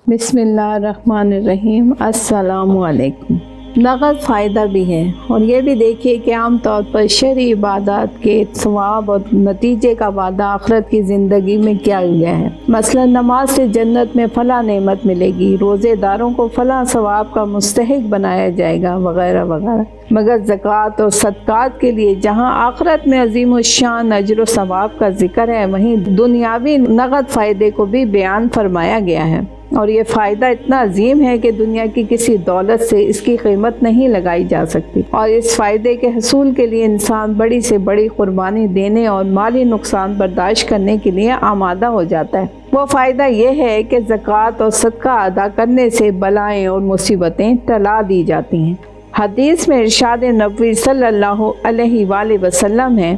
बिस्मिल्लाहिर्रहमानिर्रहीम। अस्सलामु अलैकुम। नक़द फ़ायदा भी है, और ये भी देखिए कि आम तौर पर शरई इबादत के सवाब और नतीजे का वादा आखिरत की ज़िंदगी में किया गया है। मसलन नमाज से जन्नत में फ़लाँ नेमत मिलेगी, रोज़ेदारों को फ़लाँ सवाब का मुस्तहिक बनाया जाएगा, वगैरह वगैरह। मगर ज़कात और सदक़ात के लिए जहाँ आखिरत में अज़ीम शान अजर व सवाब का जिक्र है, वहीं दुनियावी नक़द फ़ायदे को भी बयान फरमाया गया है। और ये फ़ायदा इतना अजीम है कि दुनिया की किसी दौलत से इसकी कीमत नहीं लगाई जा सकती, और इस फ़ायदे के हसूल के लिए इंसान बड़ी से बड़ी कुर्बानी देने और माली नुकसान बर्दाश्त करने के लिए आमादा हो जाता है। वो फ़ायदा ये है कि ज़कात और सदका अदा करने से बलाएँ और मुसीबतें टला दी जाती हैं। हदीस में इरशाद नबवी सल्लल्लाहु अलैहि वसल्लम है,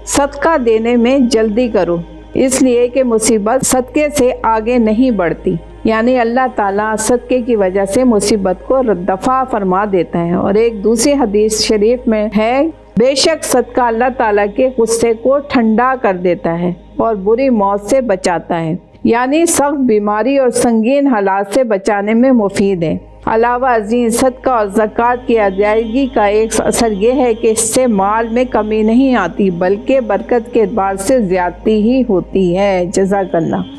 सदका देने में जल्दी करो, इसलिए कि मुसीबत सदके से आगे नहीं बढ़ती। यानी अल्लाह ताला सदके की वजह से मुसीबत को दफ़ा फरमा देता है। और एक दूसरी हदीस शरीफ में है, बेशक सदका अल्लाह ताला के गुस्से को ठंडा कर देता है और बुरी मौत से बचाता है, यानी सख्त बीमारी और संगीन हालात से बचाने में मुफीद है। अलावा अजीम सदका और ज़कात की अदायगी का एक असर यह है कि इससे माल में कमी नहीं आती, बल्कि बरकत के एतबार से ज़्यादती ही होती है। जज़ाकल्लाह।